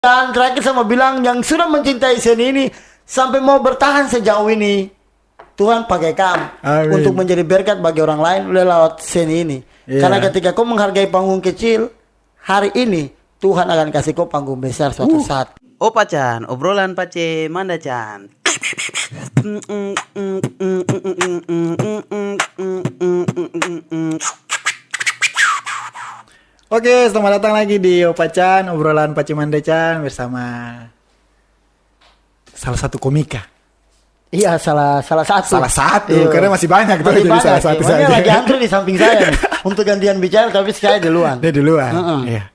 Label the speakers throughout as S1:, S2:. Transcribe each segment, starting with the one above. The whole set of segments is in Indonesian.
S1: Dan terakhir sama bilang yang sudah mencintai seni ini sampai mau bertahan sejauh ini, Tuhan pakai kamu untuk menjadi berkat bagi orang lain lewat seni ini. Karena ketika kau menghargai panggung kecil, hari ini Tuhan akan kasih kau panggung besar suatu saat.
S2: Opa Chan, obrolan pace Manda Chan.
S3: Oke, selamat datang lagi di Opa Chan, obrolan Pace Manda Chan bersama salah satu komika.
S1: Iya, salah satu.
S3: Salah satu, karena masih banyak tuh, jadi salah satu saja.
S1: Lagi antri di samping saya nih, untuk gantian bicara, tapi saya duluan.
S3: Dia duluan. Iya.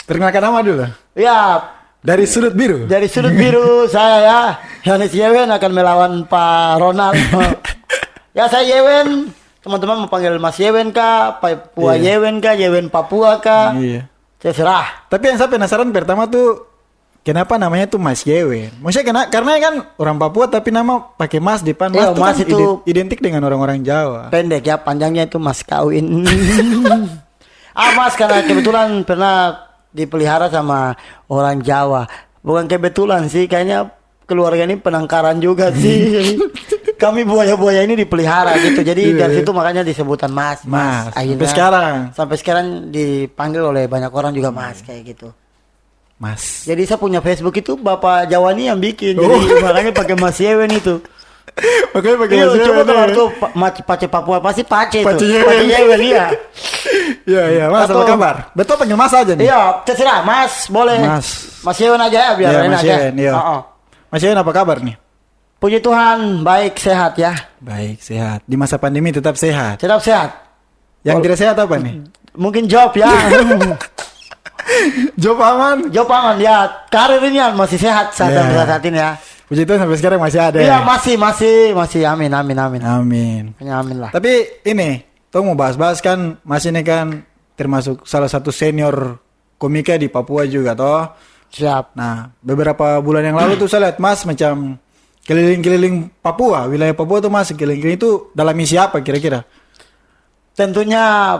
S3: Perkenalkan nama dulu.
S1: Ya,
S3: Dari sudut biru.
S1: dari sudut biru saya ya, Yohanes Yewen akan melawan Pak Ronald. Ya, saya Yewen. Teman-teman mau panggil Mas Yewen kah, Papua Yewen kah, Yewen Papua kah?
S3: Iya.
S1: Terserah.
S3: Tapi yang saya penasaran pertama tuh, kenapa namanya tuh Mas Yewen? Maksudnya karena kan orang Papua tapi nama pakai Mas depan. Mas,
S1: Iya,
S3: tuh
S1: Mas
S3: kan
S1: itu
S3: identik dengan orang-orang Jawa.
S1: Pendek ya, panjangnya itu Mas Kawin. Mas karena kebetulan pernah dipelihara sama orang Jawa. Bukan kebetulan sih, kayaknya keluarga ini penangkaran juga sih. Kami buaya-buaya ini dipelihara gitu. Jadi dari situ makanya disebutan Mas.
S3: Sampai sekarang.
S1: Sampai sekarang dipanggil oleh banyak orang juga Mas kayak gitu.
S3: Mas.
S1: Jadi saya punya Facebook itu Bapak Jawa nih yang bikin. Jadi makanya pakai Mas Yewen itu.
S3: Oke, pakai
S1: Iya,
S3: Mas
S1: coba
S3: Yewen.
S1: kalau tuh Pace Papua pasti Pace
S3: Pace
S1: itu.
S3: Yewen.
S1: Pace Yewen iya.
S3: Iya, Mas, apa kabar? Betul panggil Mas aja nih.
S1: Iya, terserah Mas, boleh. Mas Yewen aja ya, biar
S3: Iya,
S1: enak
S3: Mas
S1: aja.
S3: Yewen, iya. Mas Yewen apa kabar nih?
S1: Puji Tuhan, baik sehat ya.
S3: Baik, sehat. Di masa pandemi tetap sehat.
S1: Tetap sehat.
S3: Yang tidak sehat apa nih?
S1: Mungkin job ya.
S3: Job aman.
S1: Job aman ya. Karir ini masih sehat saat ini ya.
S3: Puji Tuhan sampai sekarang masih ada.
S1: Iya, masih. Amin.
S3: Amin.
S1: Amin lah.
S3: Tapi ini, tuh mau bahas-bahas kan, Mas ini kan termasuk salah satu senior komika di Papua juga toh.
S1: Siap.
S3: Nah, beberapa bulan yang lalu tuh saya lihat Mas macam keliling-keliling Papua, wilayah Papua tuh Mas keliling-keliling itu dalam misi apa kira-kira?
S1: Tentunya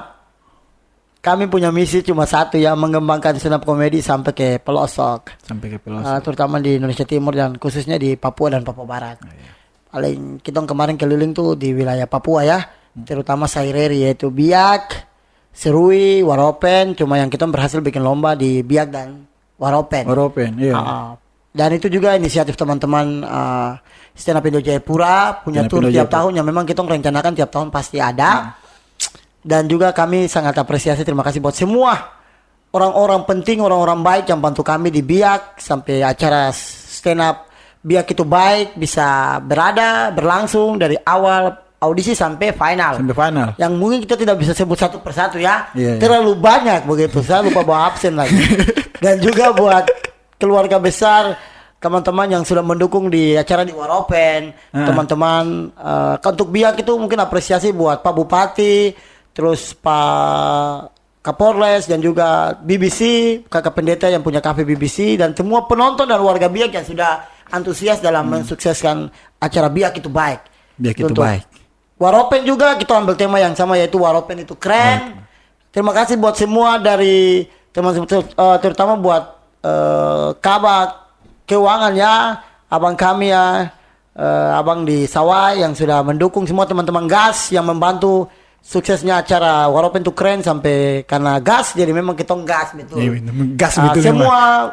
S1: kami punya misi cuma satu ya, mengembangkan stand up komedi sampai ke pelosok.
S3: Sampai ke pelosok.
S1: Terutama di Indonesia Timur dan khususnya di Papua dan Papua Barat. Paling kita kemarin keliling tuh di wilayah Papua ya, terutama Saireri yaitu Biak, Serui, Waropen. Cuma yang kita berhasil bikin lomba di Biak dan Waropen.
S3: Iya.
S1: Dan itu juga inisiatif teman-teman Stand Up Indo Jayapura punya tur tiap tahun yang memang kita rencanakan tiap tahun pasti ada. Dan juga kami sangat apresiasi, terima kasih buat semua orang-orang penting, orang-orang baik yang bantu kami di Biak sampai acara stand up Biak itu baik bisa berlangsung dari awal audisi sampai final. Yang mungkin kita tidak bisa sebut satu persatu ya. Terlalu banyak begitu. Saya lupa bawa absen lagi. Dan juga buat keluarga besar, teman-teman yang sudah mendukung di acara di Waropen, teman-teman untuk Biak itu mungkin apresiasi buat Pak Bupati, terus Pak Kapolres dan juga BBC, kakak pendeta yang punya kafe BBC dan semua penonton dan warga Biak yang sudah antusias dalam mensukseskan acara Biak itu baik.
S3: Biak itu baik.
S1: Waropen juga kita ambil tema yang sama yaitu Waropen itu keren. Terima kasih buat semua dari teman-teman terutama buat Kabak Keuangan ya, abang kami ya, abang di Sawah yang sudah mendukung semua teman-teman gas yang membantu suksesnya acara Waropen itu keren sampai karena gas jadi memang kita gas betul.
S3: Gas betul.
S1: Semua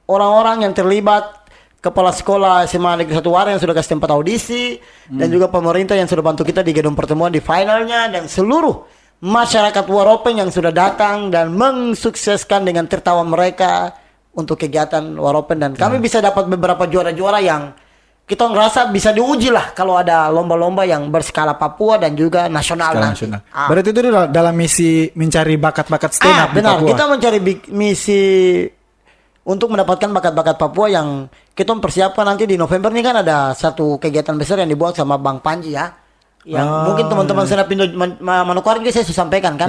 S1: orang-orang yang terlibat, kepala sekolah SMA Negeri 1 Waran yang sudah kasih tempat audisi dan juga pemerintah yang sudah bantu kita di gedung pertemuan di finalnya dan seluruh masyarakat Waropen yang sudah datang dan mensukseskan dengan tertawa mereka untuk kegiatan Waropen dan kami bisa dapat beberapa juara-juara yang kita ngerasa bisa diuji lah kalau ada lomba-lomba yang berskala Papua dan juga nasional nanti.
S3: Berarti itu dalam misi mencari bakat-bakat stand up
S1: benar,
S3: di Papua.
S1: kita mencari misi untuk mendapatkan bakat-bakat Papua yang kita mempersiapkan nanti di November ini kan ada satu kegiatan besar yang dibuat sama Bang Panji ya. Yang mungkin teman-teman stand up Indo Manokwari juga saya sudah sampaikan kan.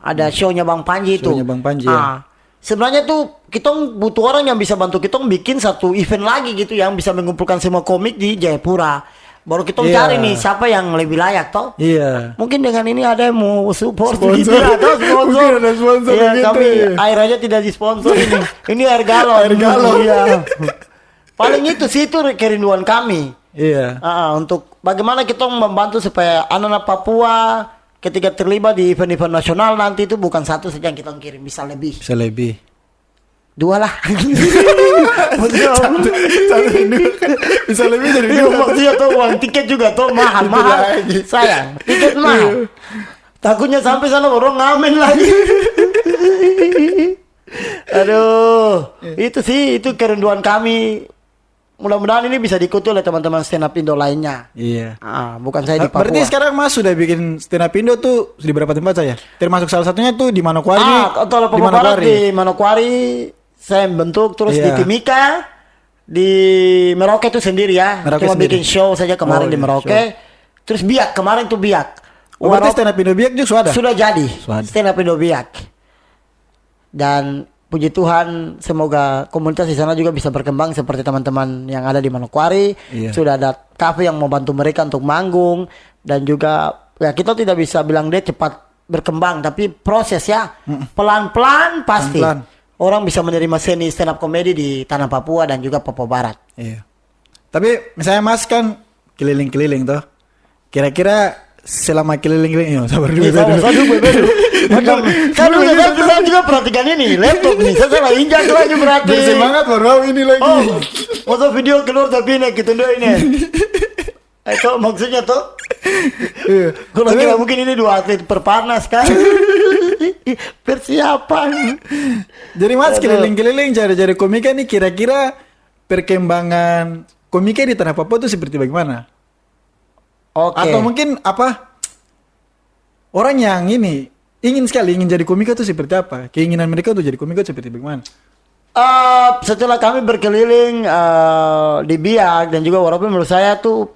S1: Ada show-nya Bang Panji itu.
S3: Show-nya Bang Panji ya.
S1: Sebenarnya tuh kita butuh orang yang bisa bantu kita bikin satu event lagi gitu yang bisa mengumpulkan semua komik di Jayapura. Baru kita
S3: Iya.
S1: cari nih siapa yang lebih layak toh.
S3: Iya.
S1: Mungkin dengan ini ada yang mau support
S3: Sponsor.
S1: gitu ya, toh, sponsor.
S3: Mungkin ada sponsor
S1: Iya,
S3: gitu,
S1: kami
S3: ya.
S1: air aja tidak disponsor ini. Ini air galon.
S3: Air galon.
S1: Iya. Paling itu sih itu kerinduan kami.
S3: Iya.
S1: Untuk bagaimana kita membantu supaya anak-anak Papua ketika terlibat di event-event nasional nanti itu bukan satu saja yang kita kirim, bisa lebih.
S3: Bisa lebih.
S1: 2 lah. Maksudnya,
S3: Satu dua kan bisa lebih dari
S1: iya,
S3: dua.
S1: maksudnya tuh uang tiket juga tuh mahal.
S3: Itu
S1: Mahal.
S3: lagi.
S1: Sayang, tiket mahal. Takutnya sampai sana orang ngamen lagi. Aduh, itu sih itu kerinduan kami. Mudah-mudahan ini bisa diikuti oleh teman-teman stand up Indo lainnya.
S3: Iya.
S1: Bukan saya di Papua.
S3: Berarti sekarang Mas sudah bikin stand up Indo tuh di berapa tempat saya? Termasuk salah satunya tuh di Manokwari.
S1: Kalau Papua Barat di Manokwari saya bentuk, terus di
S3: Iya.
S1: Timika, di Merauke itu sendiri ya.
S3: Merauke
S1: Cuma
S3: sendiri.
S1: bikin show saja kemarin
S3: Oh,
S1: di
S3: iya,
S1: Merauke. Terus Biak kemarin tuh Biak.
S3: Oh, berarti stand up Indo Biak juga sudah?
S1: Sudah jadi.
S3: Sudah.
S1: Stand up Indo Biak. Dan puji Tuhan semoga komunitas di sana juga bisa berkembang seperti teman-teman yang ada di Manokwari.
S3: Iya.
S1: Sudah ada kafe yang mau bantu mereka untuk manggung, dan juga ya kita tidak bisa bilang dia cepat berkembang, tapi proses ya pelan-pelan pasti
S3: Pelan-pelan.
S1: orang bisa menerima seni stand up comedy di tanah Papua dan juga Papua Barat.
S3: Iya. Tapi misalnya Mas kan keliling-keliling tuh. Kira-kira selama keliling-keliling, sabar dulu.
S1: Saya juga perhatikan ini laptop nih, saya salah injak lagi berarti.
S3: Bersemangat baru ini lagi.
S1: Oh, masa video keluar tapi ini kita ini. Itu maksudnya tuh.
S3: Iya.
S1: Kalau
S3: Tapi-
S1: kira mungkin ini 2 atlet perpanas kan. Persiapan.
S3: Jadi Mas
S1: Aduh.
S3: keliling-keliling cari-cari komika nih, kira-kira perkembangan komika di tanah Papua itu seperti bagaimana?
S1: Oke.
S3: Atau mungkin apa? Orang yang ini ingin jadi komika itu seperti apa? Keinginan mereka untuk jadi komika seperti bagaimana?
S1: Setelah kami berkeliling di Biak dan juga walaupun menurut saya tuh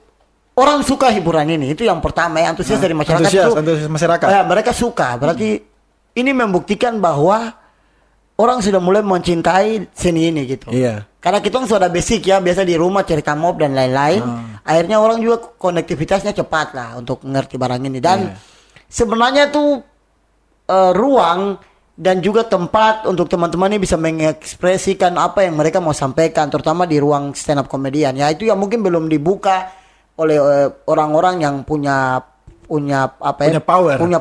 S1: orang suka hiburan ini, itu yang pertama ya, antusias dari masyarakat
S3: Antusias masyarakat.
S1: Ya, mereka suka. Berarti ini membuktikan bahwa orang sudah mulai mencintai seni ini gitu.
S3: Iya.
S1: Karena kita sudah basic ya, biasa di rumah cerita mob dan lain-lain. Akhirnya orang juga konektivitasnya cepat lah untuk mengerti barang ini. Dan sebenarnya tuh ruang dan juga tempat untuk teman-teman ini bisa mengekspresikan apa yang mereka mau sampaikan, terutama di ruang stand up komedian. Ya itu yang mungkin belum dibuka oleh orang-orang yang punya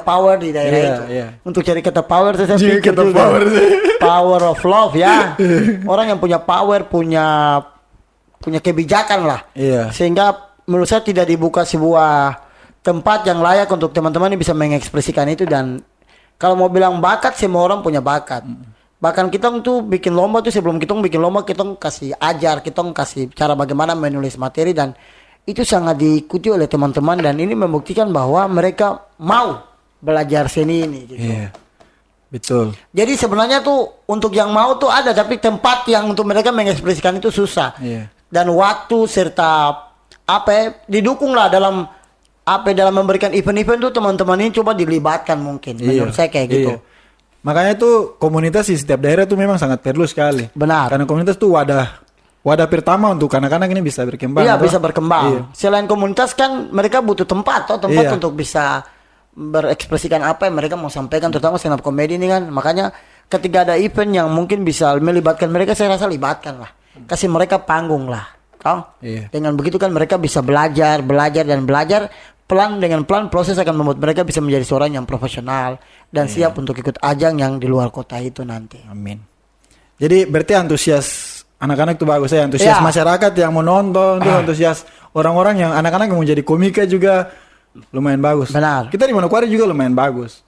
S1: power di daerah
S3: Iya,
S1: itu.
S3: iya.
S1: Untuk cari kata power saya
S3: Jadi
S1: pikir
S3: kata
S1: juga.
S3: power sih.
S1: Power of love ya. Orang yang punya power, punya kebijakan lah.
S3: Iya.
S1: Sehingga menurut saya tidak dibuka sebuah tempat yang layak untuk teman-teman ini bisa mengekspresikan itu. Dan kalau mau bilang bakat, semua orang punya bakat. Bahkan kita tuh bikin lomba tuh, sebelum kita bikin lomba kita kasih ajar, kita kasih cara bagaimana menulis materi, dan itu sangat diikuti oleh teman-teman, dan ini membuktikan bahwa mereka mau belajar seni ini gitu.
S3: Iya. Betul.
S1: Jadi sebenarnya tuh untuk yang mau tuh ada, tapi tempat yang untuk mereka mengekspresikan itu susah.
S3: Iya.
S1: Dan waktu serta didukung lah dalam dalam memberikan event-event tuh teman-teman ini coba dilibatkan mungkin. Menurut saya kayak gitu.
S3: Iya. Makanya tuh komunitas di setiap daerah tuh memang sangat perlu sekali.
S1: Benar.
S3: Karena komunitas tuh wadah pertama untuk anak-anak ini bisa berkembang.
S1: Iya,
S3: toh.
S1: bisa berkembang.
S3: Iya.
S1: Selain komunitas kan mereka butuh tempat
S3: Iya.
S1: untuk bisa berekspresikan apa yang mereka mau sampaikan, terutama stand up comedy ini kan. Makanya ketika ada event yang mungkin bisa melibatkan mereka, saya rasa libatkan lah. Kasih mereka panggung lah. Tahu?
S3: Iya.
S1: Dengan begitu kan mereka bisa belajar pelan dengan pelan, proses akan membuat mereka bisa menjadi seorang yang profesional dan siap untuk ikut ajang yang di luar kota itu nanti.
S3: Amin. Jadi berarti antusias anak-anak tuh bagus ya, antusias
S1: Iya.
S3: masyarakat yang mau nonton tuh, antusias orang-orang yang anak-anak yang mau jadi komika juga lumayan bagus.
S1: Benar.
S3: Kita di Manokwari juga lumayan bagus.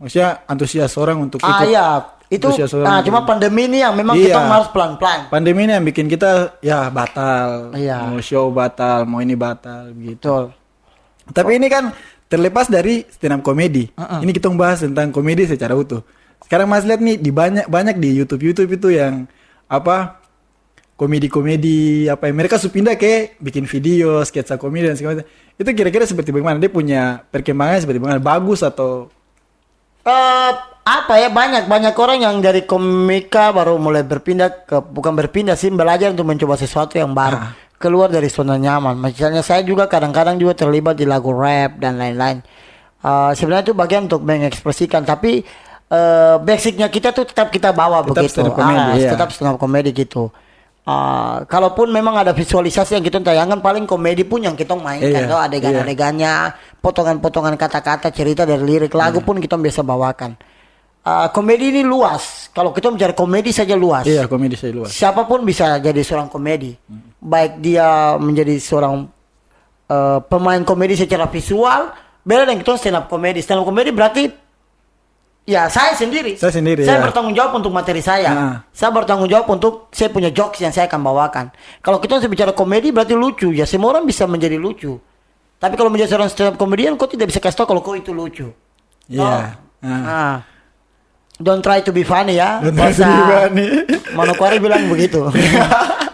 S3: Maksudnya antusias orang untuk ikut.
S1: Iya, itu
S3: antusias orang
S1: cuma
S3: untuk-
S1: pandemi ini yang memang
S3: Iya.
S1: kita harus pelan-pelan.
S3: Pandemi ini yang bikin kita ya batal,
S1: Iya.
S3: mau show batal, mau ini batal gitu.
S1: Betul.
S3: Tapi ini kan terlepas dari stand up comedy. Ini kita membahas tentang komedi secara utuh. Sekarang Mas lihat nih di banyak di YouTube itu yang komedi-komedi yang mereka pindah ke bikin video, sketsa komedi dan segala macam. Itu kira-kira seperti bagaimana? Dia punya perkembangannya seperti bagaimana? Bagus atau
S1: Banyak orang yang dari komika baru mulai bukan berpindah sih, belajar untuk mencoba sesuatu yang baru. keluar dari zona nyaman. Misalnya saya juga kadang-kadang juga terlibat di lagu rap dan lain-lain. Sebenarnya itu bagian untuk mengekspresikan, tapi basicnya kita tuh tetap kita bawa
S3: Tetap
S1: begitu.
S3: stand up comedy, iya.
S1: Tetap stand up comedy gitu. Kalaupun memang ada visualisasi yang kita tayangkan, paling komedi pun yang kita mainkan,
S3: Iya,
S1: tuh adegan-adegannya, potongan-potongan kata-kata, cerita dari lirik lagu pun kita biasa bawakan. Komedi ini luas. Kalau kita mencari komedi saja luas.
S3: Iya, komedi saya luas.
S1: Siapapun bisa jadi seorang komedi. Baik dia menjadi seorang pemain komedi secara visual, beda dengan kita stand up komedi. Stand up komedi berarti ya saya sendiri.
S3: Saya sendiri,
S1: Saya
S3: ya.
S1: bertanggung jawab untuk materi saya.
S3: Nah.
S1: Saya bertanggung jawab untuk saya punya jokes yang saya akan bawakan. Kalau kita bicara komedi berarti lucu. Ya semua orang bisa menjadi lucu. Tapi kalau menjadi seorang stand up komedian, kau tidak bisa kasih tahu kalau kau itu lucu.
S3: Iya.
S1: Don't try to be funny ya.
S3: Don't try to be funny.
S1: Manokwari bilang begitu.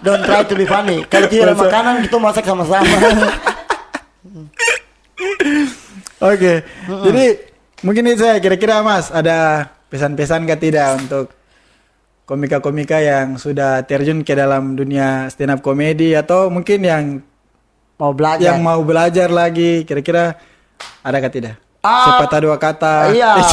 S1: Don't try to be funny. Kalau tidak ada makanan kita masak sama-sama.
S3: Oke. Jadi mungkin itu saya kira-kira Mas ada pesan-pesan kah tidak untuk komika-komika yang sudah terjun ke dalam dunia stand up comedy atau mungkin yang mau belajar lagi, kira-kira ada kah tidak? Sepatah dua kata.
S1: Iya.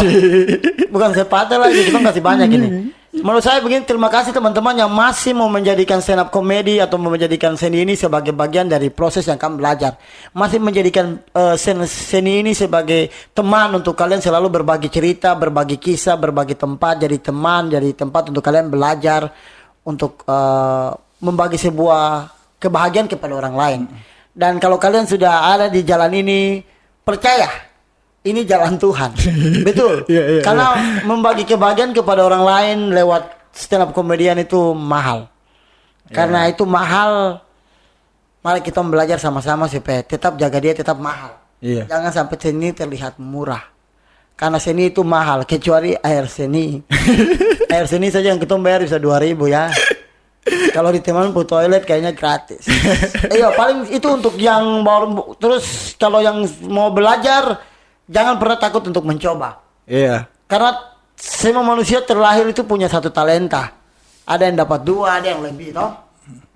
S1: Bukan sepatah lagi, kita kasih banyak ini. Menurut saya begini, terima kasih teman-teman yang masih mau menjadikan stand up comedy atau mau menjadikan seni ini sebagai bagian dari proses yang kalian belajar. Masih menjadikan seni ini sebagai teman untuk kalian selalu berbagi cerita, berbagi kisah, berbagi tempat, jadi teman, jadi tempat untuk kalian belajar, untuk membagi sebuah kebahagiaan kepada orang lain. Dan kalau kalian sudah ada di jalan ini, percaya ini jalan Tuhan. Betul. Karena membagi kebahagiaan kepada orang lain lewat stand up komedian itu mahal. Karena itu mahal. Mari kita belajar sama-sama supaya tetap jaga dia tetap mahal. Jangan sampai seni terlihat murah. Karena seni itu mahal, kecuali air seni. Air seni saja yang kita bayar bisa 2.000 ya. Kalau di teman pun toilet kayaknya gratis. Iya, paling itu untuk yang baru. Terus kalau yang mau belajar, jangan pernah takut untuk mencoba.
S3: Iya.
S1: Karena semua manusia terlahir itu punya satu talenta. Ada yang dapat 2, ada yang lebih, toh.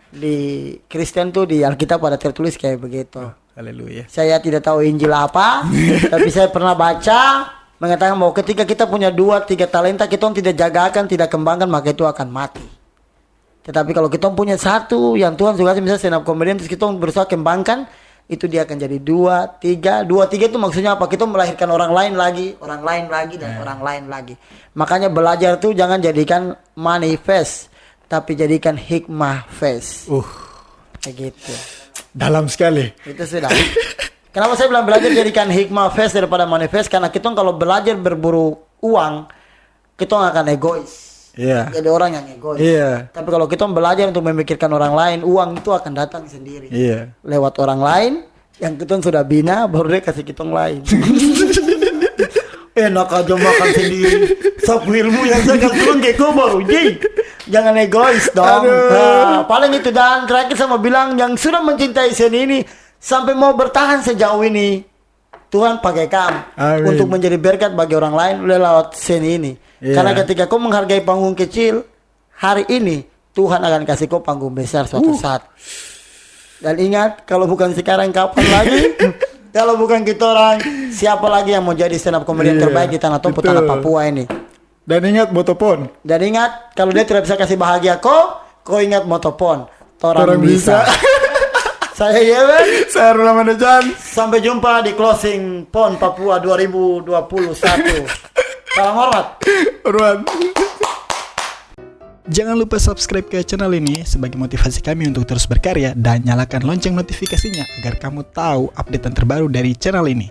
S1: Di Kristen tuh di Alkitab ada tertulis kayak begitu.
S3: Haleluya.
S1: Saya tidak tahu Injil apa, tapi saya pernah baca mengatakan bahwa ketika kita punya 2-3 talenta, kita tidak jagakan, tidak kembangkan, maka itu akan mati. Tetapi kalau kita punya satu yang Tuhan suka, misalnya stand up comedian, terus kita berusaha kembangkan, itu dia akan jadi 2-3 itu maksudnya apa? Kita melahirkan orang lain lagi, dan orang lain lagi. Makanya belajar tuh jangan jadikan manifest, tapi jadikan hikmah face. Kayak gitu.
S3: Dalam sekali.
S1: Itu sudah. Kenapa saya bilang belajar jadikan hikmah face daripada manifest? Karena kita kalau belajar berburu uang, kita akan egois. Jadi orang yang egois. Tapi kalau kita belajar untuk memikirkan orang lain, uang itu akan datang sendiri. Lewat orang lain yang kita sudah bina, baru dia kasih kita lain. Enak aja makan sendiri. Sapu ilmu yang saya kasih ke kau baru. Jangan egois dong. Paling itu. Dan terakhir sama bilang, yang sudah mencintai seni ini sampai mau bertahan sejauh ini, Tuhan pakai kamu untuk menjadi berkat bagi orang lain lewat seni ini. Karena ketika kau menghargai panggung kecil hari ini, Tuhan akan kasih kau panggung besar suatu saat. Dan ingat, kalau bukan sekarang kapan lagi? Kalau bukan kita orang, siapa lagi yang mau jadi stand up comedian terbaik di tanah Tompo, tanah Papua ini?
S3: Dan ingat Motopon.
S1: Dan ingat, kalau dia tidak bisa kasih bahagia kau ingat Motopon. Orang bisa. Saya Yewen.
S3: Saya Rula Manajan.
S1: Sampai jumpa di closing PON Papua 2021. Salam hormat.
S3: Jangan lupa subscribe ke channel ini sebagai motivasi kami untuk terus berkarya dan nyalakan lonceng notifikasinya agar kamu tahu update terbaru dari channel ini.